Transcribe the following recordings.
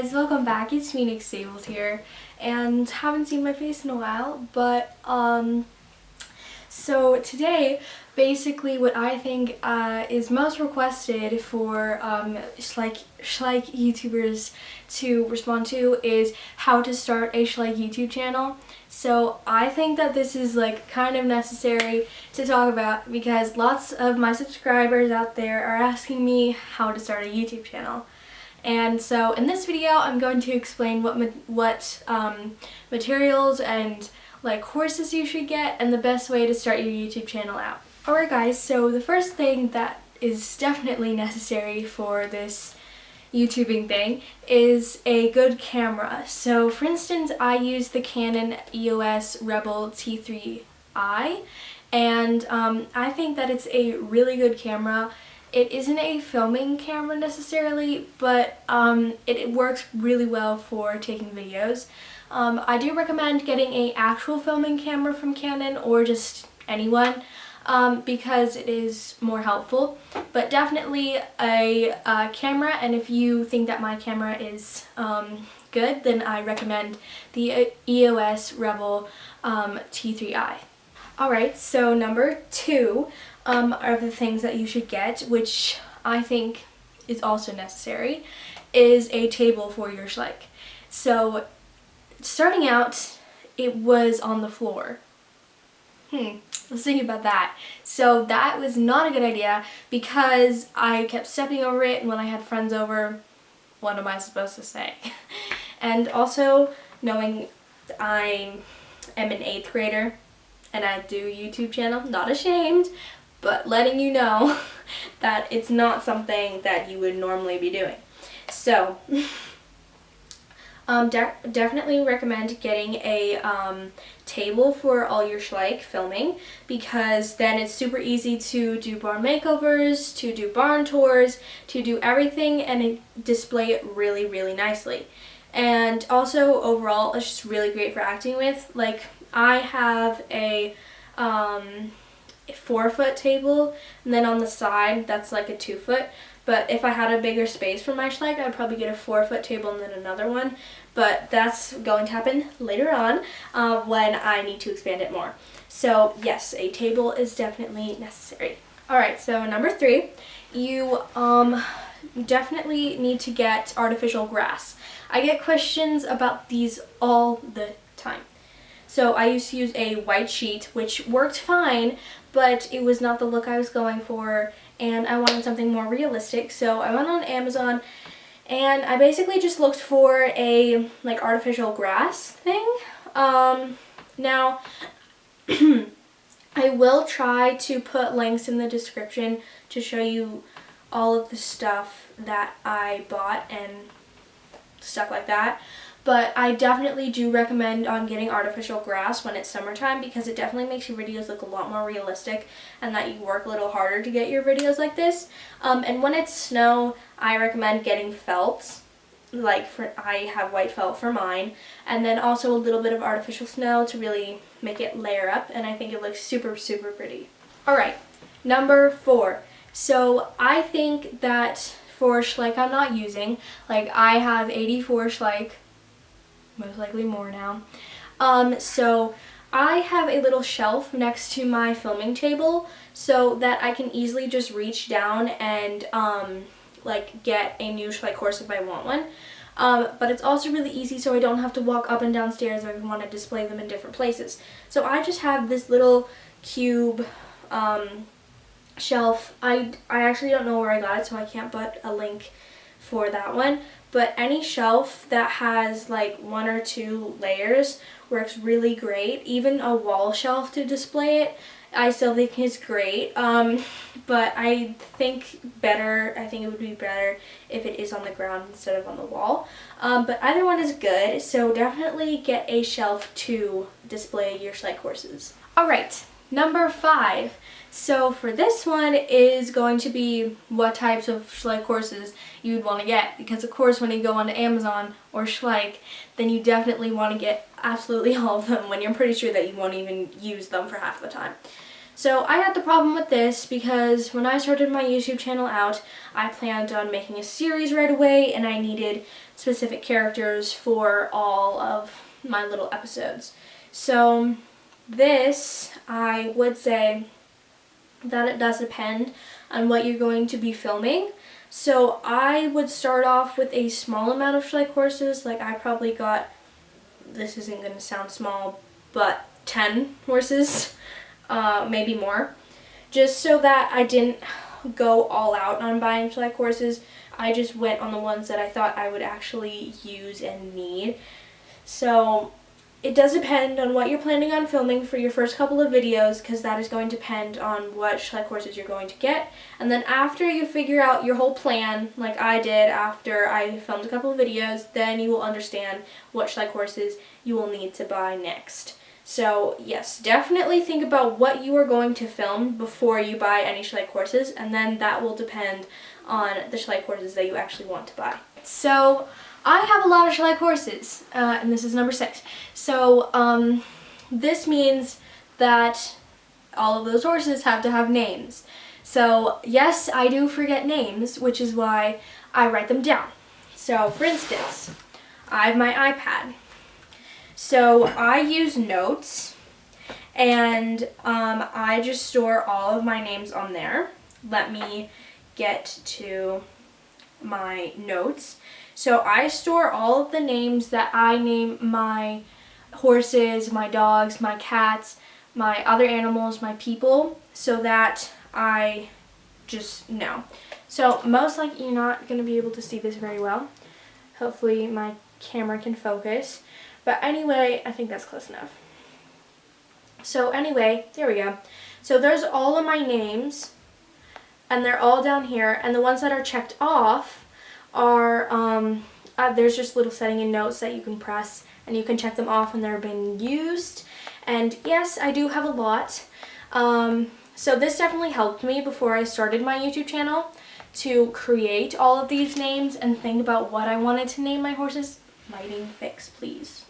guys, welcome back. It's Phoenix Stables here, and haven't seen my face in a while, but so today, basically what I think is most requested for Schleich YouTubers to respond to is how to start a Schleich YouTube channel. So I think that this is like kind of necessary to talk about because lots of my subscribers out there are asking me how to start a YouTube channel. And so in this video, I'm going to explain what materials and like courses you should get and the best way to start your YouTube channel out. Alright guys, so the first thing that is definitely necessary for this YouTubing thing is a good camera. So for instance, I use the Canon EOS Rebel T3i, and I think that it's a really good camera. It isn't a filming camera necessarily, but it works really well for taking videos. I do recommend getting an actual filming camera from Canon or just anyone because it is more helpful. But definitely a camera, and if you think that my camera is good, then I recommend the EOS Rebel T3i. Alright, so number 2 are the things that you should get, which I think is also necessary, is a table for your Schleich. So starting out, it was on the floor. Let's think about that. So that was not a good idea because I kept stepping over it, and when I had friends over, what am I supposed to say? And also, knowing I am an 8th grader and I do a YouTube channel, not ashamed, but letting you know that it's not something that you would normally be doing. So, definitely recommend getting a table for all your Schleich filming, because then it's super easy to do barn makeovers, to do barn tours, to do everything, and display it really, really nicely. And also, overall, it's just really great for acting with. Like, I have a 4-foot table, and then on the side that's like a 2-foot. But if I had a bigger space for my Schleich, I'd probably get a 4-foot table and then another one. But that's going to happen later on when I need to expand it more. So yes, a table is definitely necessary. Alright, so number 3, you definitely need to get artificial grass. I get questions about these all the time. So I used to use a white sheet, which worked fine, but it was not the look I was going for, and I wanted something more realistic. So I went on Amazon, and I basically just looked for a like artificial grass thing. Now, I will try to put links in the description to show you all of the stuff that I bought and stuff like that. But I definitely do recommend getting artificial grass when it's summertime, because it definitely makes your videos look a lot more realistic and that you work a little harder to get your videos like this. And when it's snow, I recommend getting felt. I have white felt for mine, and then also a little bit of artificial snow to really make it layer up, and I think it looks super, super pretty. Alright, number 4. So I think that for Schleich I'm not using, like I have 84 Schleich, most likely more now. So I have a little shelf next to my filming table so that I can easily just reach down and like get a new Schleich course if I want one. But it's also really easy so I don't have to walk up and down stairs if I want to display them in different places. So I just have this little cube shelf. I actually don't know where I got it, so I can't put a link for that one. But any shelf that has like 1 or 2 layers works really great. Even a wall shelf to display it, I still think is great. But I think it would be better if it is on the ground instead of on the wall. But either one is good, so definitely get a shelf to display your Schleich courses. Alright, number 5. So for this one is going to be what types of Schleich courses you would want to get, because of course when you go onto Amazon or Schleich, then you definitely want to get absolutely all of them when you're pretty sure that you won't even use them for half the time. So I had the problem with this because when I started my YouTube channel out, I planned on making a series right away, and I needed specific characters for all of my little episodes. So this, I would say that it does depend on what you're going to be filming. So I would start off with a small amount of Schleich horses. Like I probably got, this isn't going to sound small, but 10 horses, maybe more. Just so that I didn't go all out on buying Schleich horses. I just went on the ones that I thought I would actually use and need. So it does depend on what you're planning on filming for your first couple of videos, because that is going to depend on what Schleich horses you're going to get. And then after you figure out your whole plan, like I did after I filmed a couple of videos, then you will understand what Schleich horses you will need to buy next. So yes, definitely think about what you are going to film before you buy any Schleich horses, and then that will depend on the Schleich horses that you actually want to buy. So I have a lot of Schleich horses, and this is number 6. So this means that all of those horses have to have names. So yes, I do forget names, which is why I write them down. So for instance, I have my iPad. So I use notes, and I just store all of my names on there. Let me get to my notes. So I store all of the names that I name my horses, my dogs, my cats, my other animals, my people, so that I just know. So most likely you're not going to be able to see this very well. Hopefully my camera can focus. But anyway, I think that's close enough. So anyway, there we go. So there's all of my names, and they're all down here, and the ones that are checked off are, there's just little setting in notes that you can press, and you can check them off when they're being used. And yes, I do have a lot. So this definitely helped me before I started my YouTube channel to create all of these names and think about what I wanted to name my horses. Lighting fix, please.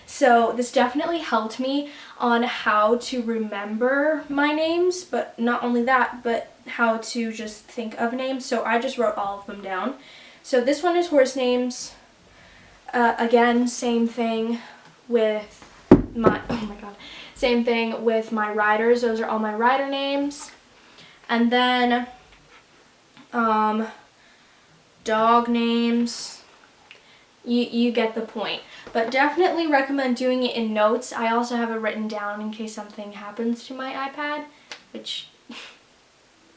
So this definitely helped me on how to remember my names, but not only that, but how to just think of names. So I just wrote all of them down. So this one is horse names. Again, same thing with my, same thing with my riders. Those are all my rider names. And then dog names. You get the point. But definitely recommend doing it in notes. I also have it written down in case something happens to my iPad, which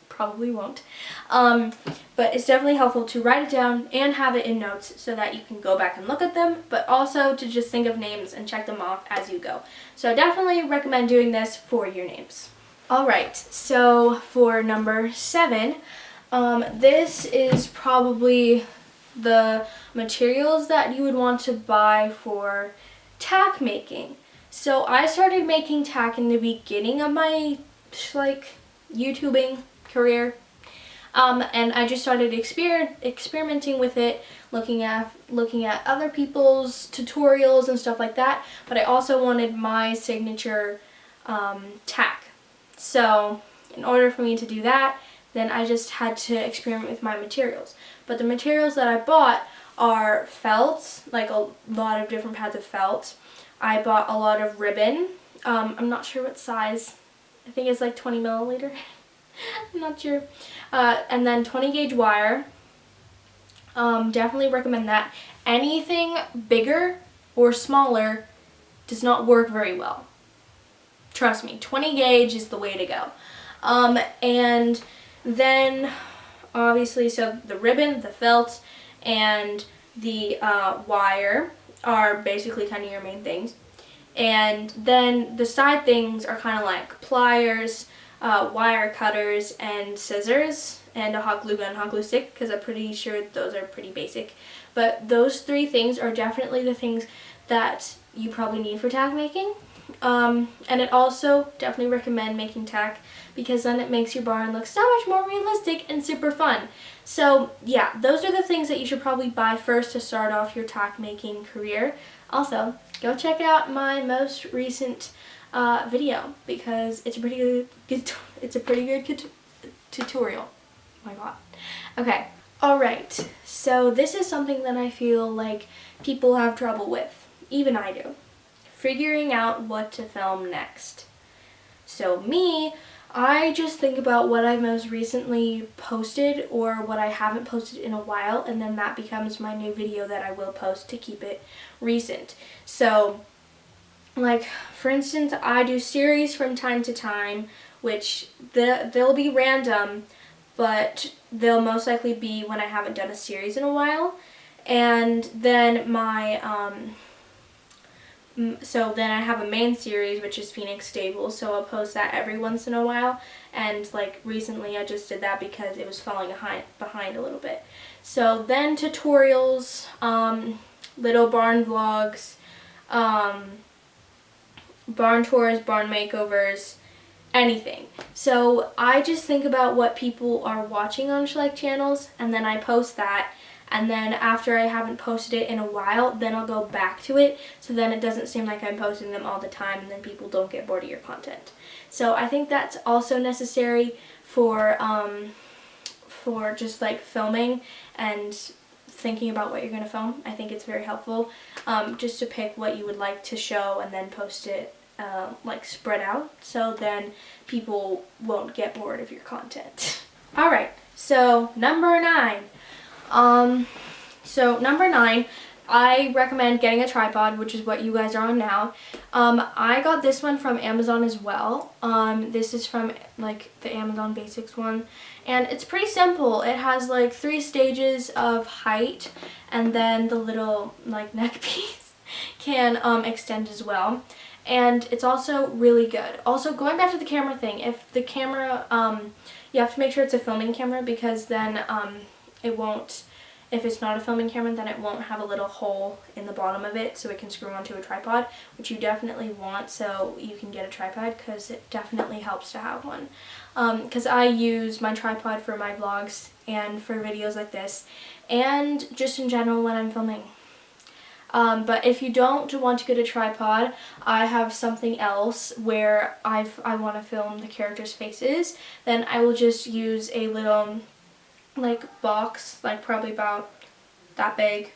probably won't. But it's definitely helpful to write it down and have it in notes so that you can go back and look at them, but also to just think of names and check them off as you go. So definitely recommend doing this for your names. Alright, so for number 7, this is probably the materials that you would want to buy for tack making. So I started making tack in the beginning of my YouTubing career, and I just started experimenting with it, looking at other people's tutorials and stuff like that. But I also wanted my signature tack. So in order for me to do that, then I just had to experiment with my materials. But the materials that I bought are felt, like a lot of different pads of felt. I bought a lot of ribbon. I'm not sure what size. I think it's like 20 milliliter. I'm not sure. And then 20 gauge wire. Definitely recommend that. Anything bigger or smaller does not work very well. Trust me, 20 gauge is the way to go. And then obviously, so the ribbon, the felt, and the wire are basically kind of your main things. And then the side things are kind of like pliers, wire cutters, and scissors, and a hot glue gun, hot glue stick, because I'm pretty sure those are pretty basic. But those 3 things are definitely the things that you probably need for tack making. And it also definitely recommend making tack, because then it makes your barn look so much more realistic and super fun. So yeah, those are the things that you should probably buy first to start off your tack making career. Also, go check out my most recent video, because it's a pretty good tutorial. Oh my god. Okay. Alright, so this is something that I feel like people have trouble with. Even I do. Figuring out what to film next. So me, I just think about what I most recently posted or what I haven't posted in a while, and then that becomes my new video that I will post to keep it recent. So, like, for instance, I do series from time to time, which they'll be random, but they'll most likely be when I haven't done a series in a while. And then so then I have a main series, which is Phoenix Stable, so I'll post that every once in a while. And like recently I just did that because it was falling behind a little bit. So then tutorials, little barn vlogs, barn tours, barn makeovers, anything. So I just think about what people are watching on Schleich channels, and then I post that, and then after I haven't posted it in a while, then I'll go back to it, so then it doesn't seem like I'm posting them all the time, and then people don't get bored of your content. So I think that's also necessary for just like filming and thinking about what you're going to film. I think it's very helpful just to pick what you would like to show and then post it like spread out, so then people won't get bored of your content. Alright, so number 9. Number 9, I recommend getting a tripod, which is what you guys are on now. I got this one from Amazon as well. This is from like the Amazon Basics one, and it's pretty simple. It has like 3 stages of height, and then the little like neck piece can extend as well. And it's also really good. Also, going back to the camera thing, if the camera, you have to make sure it's a filming camera, because then it won't, if it's not a filming camera, then it won't have a little hole in the bottom of it so it can screw onto a tripod, which you definitely want, so you can get a tripod, because it definitely helps to have one. Because I use my tripod for my vlogs and for videos like this, and just in general when I'm filming. But if you don't want to get a tripod, I have something else where I want to film the characters' faces. Then I will just use a little like box, like probably about that big,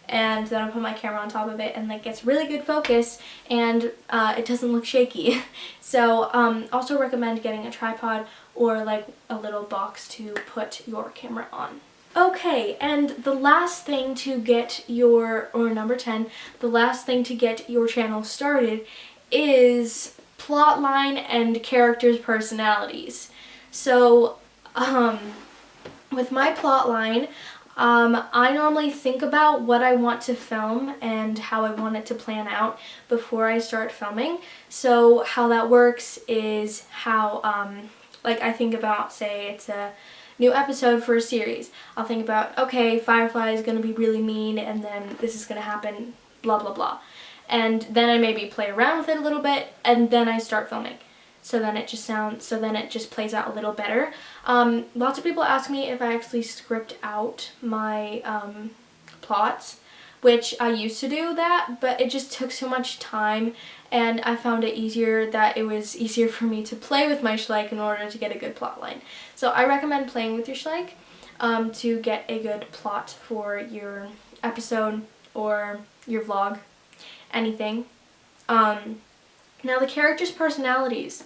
and then I'll put my camera on top of it, and that gets really good focus, and it doesn't look shaky. So also recommend getting a tripod or like a little box to put your camera on. Okay, and the last thing to get your, or number 10, the last thing to get your channel started is plotline and characters' personalities. So, with my plotline, I normally think about what I want to film and how I want it to plan out before I start filming. So how that works is how, like I think about, say it's a new episode for a series. I'll think about, okay, Firefly is going to be really mean, and then this is going to happen, blah blah blah. And then I maybe play around with it a little bit, and then I start filming. So then it just plays out a little better. Lots of people ask me if I actually script out my plots, which I used to do that, but it just took so much time, and I found it was easier for me to play with my Schleich in order to get a good plot line. So I recommend playing with your Schleich to get a good plot for your episode or your vlog, anything. Now the characters' personalities,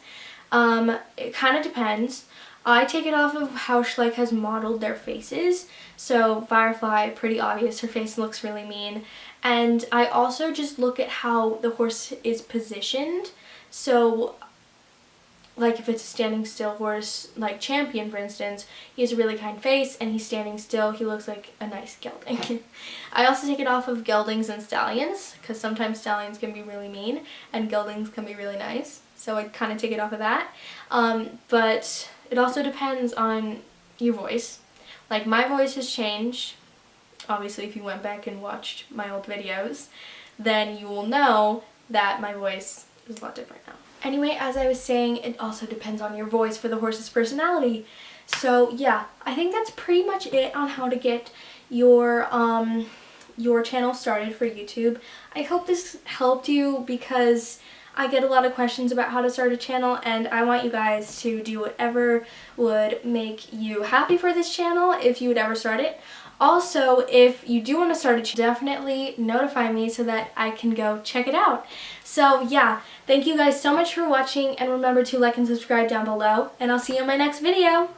it kind of depends. I take it off of how Schleich has modeled their faces. So Firefly, pretty obvious, her face looks really mean. And I also just look at how the horse is positioned. So like if it's a standing still horse, like Champion for instance, he has a really kind face and he's standing still, he looks like a nice gelding. I also take it off of geldings and stallions, because sometimes stallions can be really mean and geldings can be really nice. So I kind of take it off of that. But it also depends on your voice. Like my voice has changed. Obviously if you went back and watched my old videos, then you will know that my voice is a lot different now. Anyway, as I was saying, it also depends on your voice for the horse's personality. So yeah, I think that's pretty much it on how to get your channel started for YouTube. I hope this helped you, because I get a lot of questions about how to start a channel, and I want you guys to do whatever would make you happy for this channel if you would ever start it. Also, if you do want to start a channel, definitely notify me so that I can go check it out. So yeah, thank you guys so much for watching, and remember to like and subscribe down below, and I'll see you in my next video.